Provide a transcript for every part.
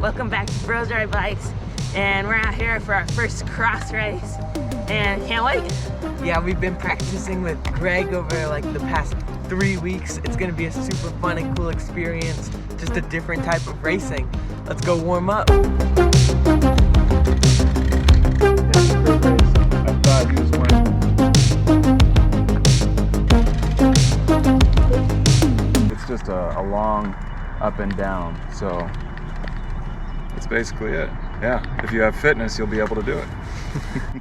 Welcome back to Bros Ride Bikes, and we're out here for our first cross race, and can't wait. Yeah, we've been practicing with Greg over like the past 3 weeks. It's gonna be a super fun and cool experience, just a different type of racing. Let's go warm up. I thought he was winning. It's just a long up and down, so that's basically it. Yeah, if you have fitness, you'll be able to do it.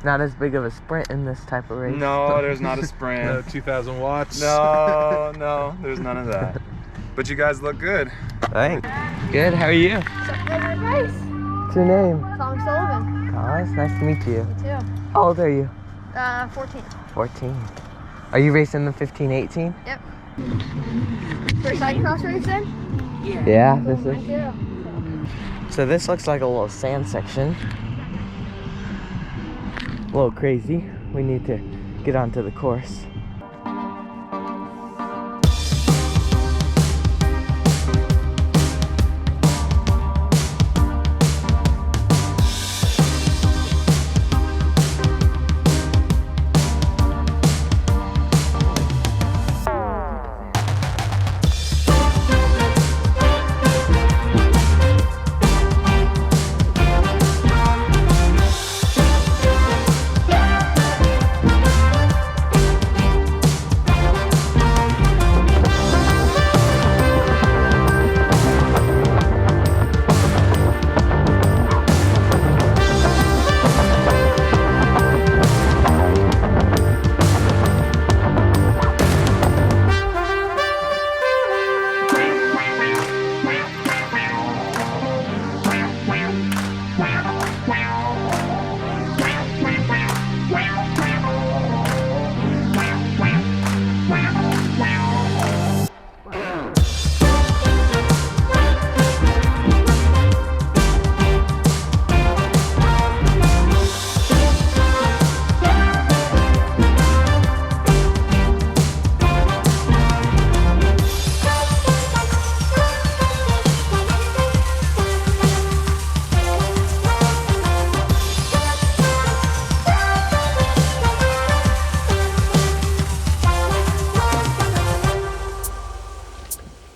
Not as big of a sprint in this type of race. No, there's not a sprint. No 2,000 watts. No, there's none of that. But you guys look good. Thanks. Good, how are you? Nice. What's your name? Tom Sullivan. Thomas, nice to meet you. Me too. How old are you? 14. 14. Are you racing the 15-18? Yep. For cyclocross racing? Yeah, this Me is. too. So this looks like a little sand section. A little crazy. We need to get onto the course.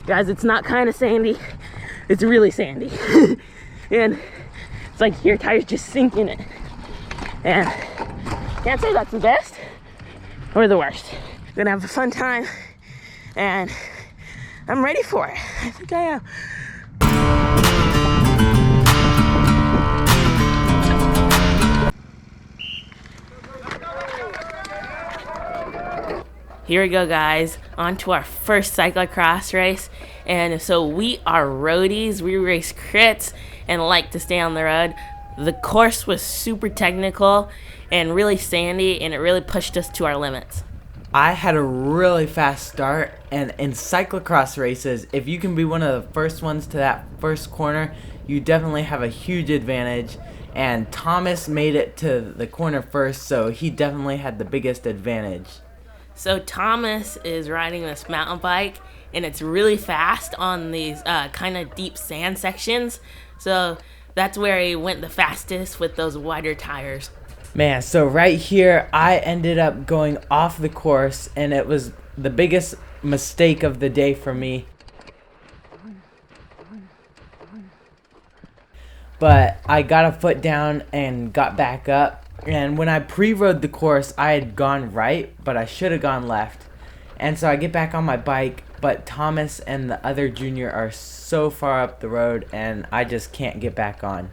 Guys, it's not kind of sandy, it's really sandy. And it's like your tires just sink in it. And can't say that's the best or the worst. Gonna have a fun time, and I'm ready for it. I think I am. Here we go, guys, on to our first cyclocross race. And so we are roadies, we race crits and like to stay on the road. The course was super technical and really sandy, and it really pushed us to our limits. I had a really fast start, and in cyclocross races, if you can be one of the first ones to that first corner, you definitely have a huge advantage. And Thomas made it to the corner first, so he definitely had the biggest advantage. So Thomas is riding this mountain bike, and it's really fast on these kind of deep sand sections. So that's where he went the fastest with those wider tires. Man, so right here, I ended up going off the course, and it was the biggest mistake of the day for me. But I got a foot down and got back up. And when I pre-rode the course, I had gone right, but I should have gone left. And so I get back on my bike, but Thomas and the other junior are so far up the road, and I just can't get back on.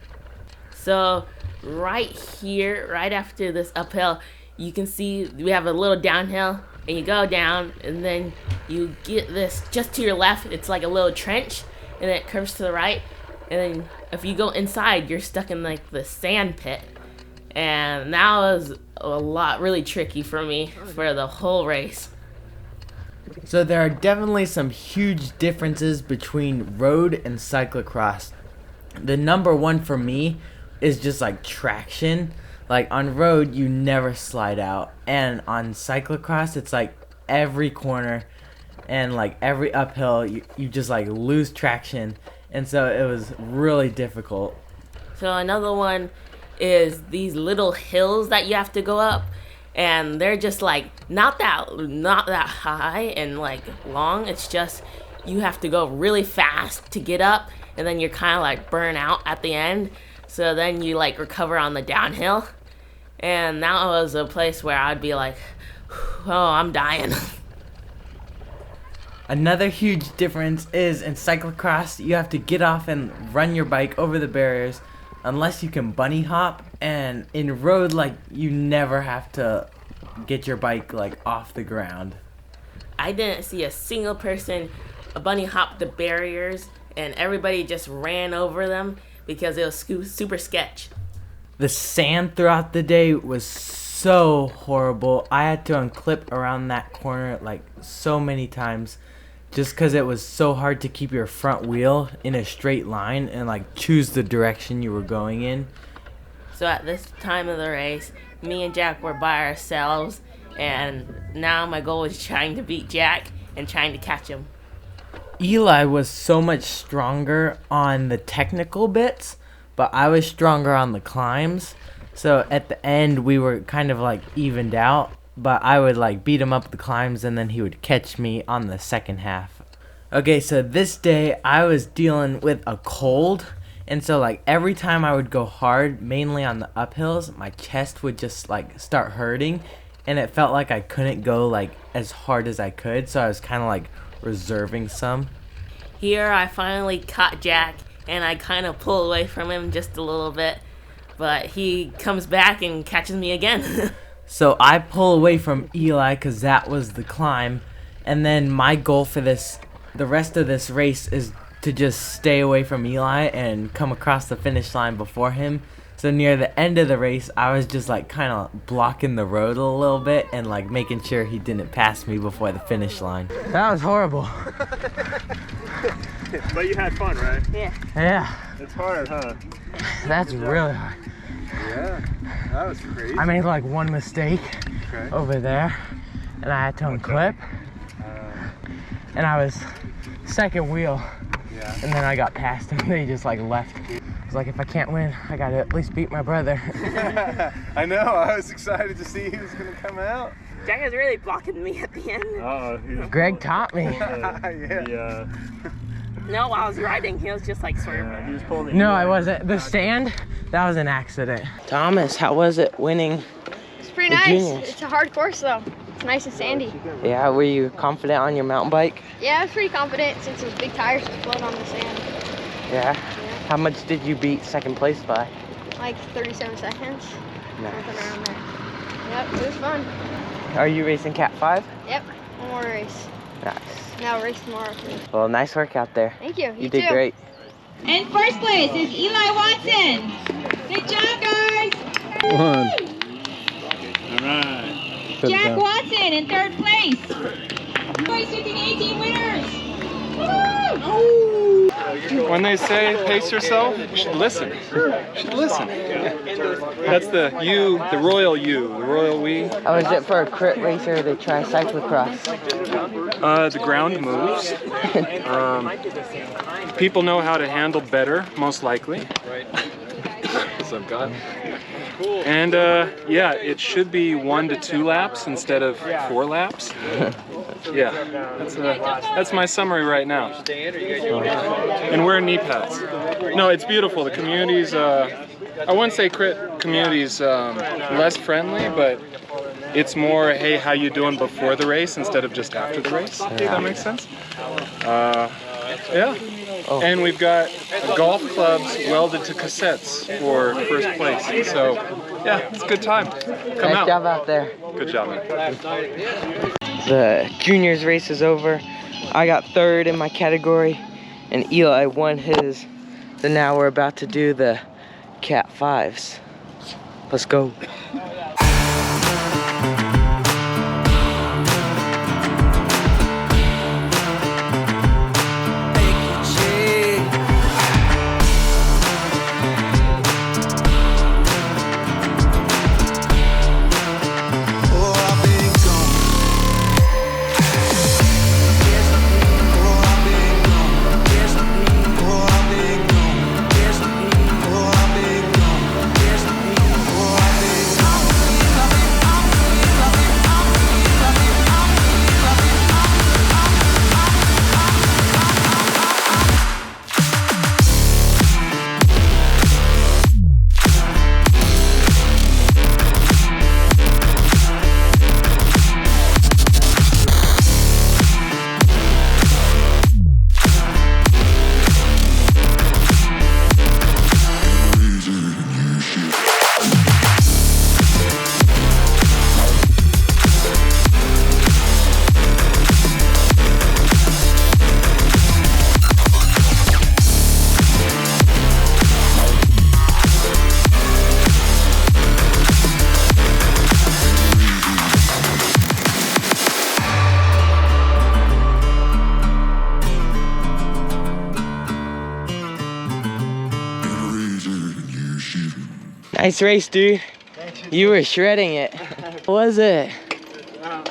So right here, right after this uphill, you can see we have a little downhill, and you go down, and then you get this just to your left. It's like a little trench, and then it curves to the right. And then if you go inside, you're stuck in like the sand pit. And that was really tricky for me for the whole race. So there are definitely some huge differences between road and cyclocross. The number one for me is just like traction. Like on road, you never slide out. And on cyclocross, it's like every corner and like every uphill, you just like lose traction. and so it was really difficult. So another one is these little hills that you have to go up, and they're just like not that high and like long. It's just you have to go really fast to get up, and then you're kind of like burn out at the end. So then you like recover on the downhill, and that was a place where I'd be like, oh, I'm dying. Another huge difference is in cyclocross, you have to get off and run your bike over the barriers unless you can bunny hop, and in road, like, you never have to get your bike like off the ground. I didn't see a single person bunny hop the barriers, and everybody just ran over them because it was super sketch. The sand throughout the day was so horrible. I had to unclip around that corner like so many times just because it was so hard to keep your front wheel in a straight line and like choose the direction you were going in. So at this time of the race, me and Jack were by ourselves, and now my goal is trying to beat Jack and trying to catch him. Eli was so much stronger on the technical bits, but I was stronger on the climbs. So at the end, we were kind of like evened out, but I would like beat him up the climbs, and then he would catch me on the second half. Okay, so this day I was dealing with a cold, and so like every time I would go hard, mainly on the uphills, my chest would just like start hurting, and it felt like I couldn't go like as hard as I could, so I was kind of like reserving some. Here I finally caught Jack, and I kind of pull away from him just a little bit, but he comes back and catches me again. So I pull away from Eli because that was the climb, and then my goal for the rest of this race is to just stay away from Eli and come across the finish line before him. So near the end of the race, I was just like kind of blocking the road a little bit and like making sure he didn't pass me before the finish line. That was horrible. But you had fun, right? Yeah. It's hard, huh? That's really hard. Yeah, that was crazy. I made like one mistake over there, and I had to unclip, and I was second wheel, and then I got past him. They just like left. I was like, if I can't win, I gotta at least beat my brother. I know, I was excited to see he was gonna come out. Jack is really blocking me at the end. Greg taught me. Yeah. No, while I was riding, he was just like swerving. He was pulling No, I wasn't. The stand, that was an accident. Thomas, how was it winning? It's pretty The nice. juniors. It's a hard course though. It's nice and sandy. Yeah, were you confident on your mountain bike? Yeah, I was pretty confident since it was big tires to float on the sand. Yeah. How much did you beat second place by? Like 37 seconds. Something Nice. around there. Yep, it was fun. Are you racing Cat 5? Yep, one more race. Nice. Now race tomorrow too. Well, nice work out there. Thank you. You did great. And first place is Eli Watson. Good job, guys. All right. Jack Watson in third place. Boys 15-18 winners. Woo! When they say pace yourself, you should listen. You should listen. That's the you, the royal you, the royal we. How is it for a crit racer to try cyclocross? The ground moves. People know how to handle better, most likely. What's up, God? And yeah, it should be 1 to 2 laps instead of 4 laps. Yeah, that's my summary right now. And wear knee pads. No, it's beautiful. The community's, I wouldn't say crit community's less friendly, but it's more, hey, how you doing before the race instead of just after the race. If that makes sense. Yeah. And we've got golf clubs welded to cassettes for first place. So, yeah, it's a good time. Come Nice out. job out there. Good job, man. The juniors race is over. I got third in my category, and Eli won his. So now we're about to do the Cat 5s. Let's go. Nice race, dude. You were shredding it. What was it?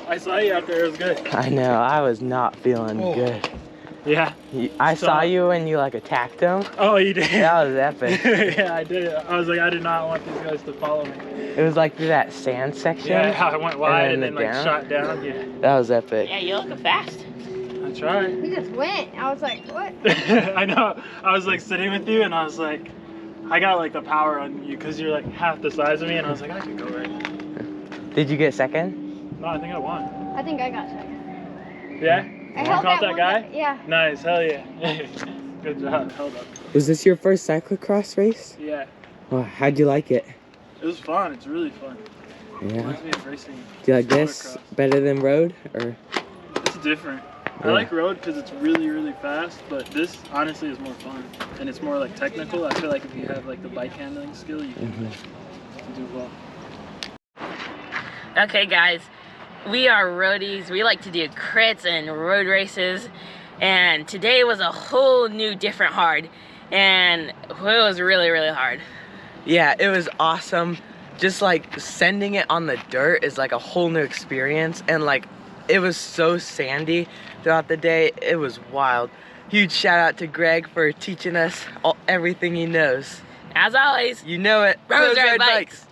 I saw you out there. It was good. I know. I was not feeling good. Yeah. I saw you when you like attacked him. Oh, you did? That was epic. Yeah, I did. I was like, I did not want these guys to follow me. It was like through that sand section. Yeah, I went wide and then like down. shot down. Yeah. That was epic. Yeah, you're looking fast. I tried. He just went. I was like, what? I know. I was like sitting with you and I was like, I got like the power on you because you're like half the size of me and I was like, I could go right now. Did you get second? No, I think I won. I think I got second. Yeah? I You held caught that one guy? Yeah. Nice, hell yeah. Good job, held up. Was this your first cyclocross race? Yeah, Well, how'd you like it? it was fun. It's really fun. Yeah. Reminds me of racing. Do you like this Cyclocross. better than road or? It's different. I Yeah. like road because it's really, really fast, but this honestly is more fun. And it's more like technical. I feel like if you have like the bike handling skill, you can do well. Okay, guys, we are roadies. We like to do crits and road races, and today was a whole new different hard, and it was really, really hard. Yeah, it was awesome. Just like sending it on the dirt is like a whole new experience, and like it was so sandy throughout the day. It was wild. Huge shout out to Greg for teaching us everything he knows. As always, You know it. Roads Ride Bikes.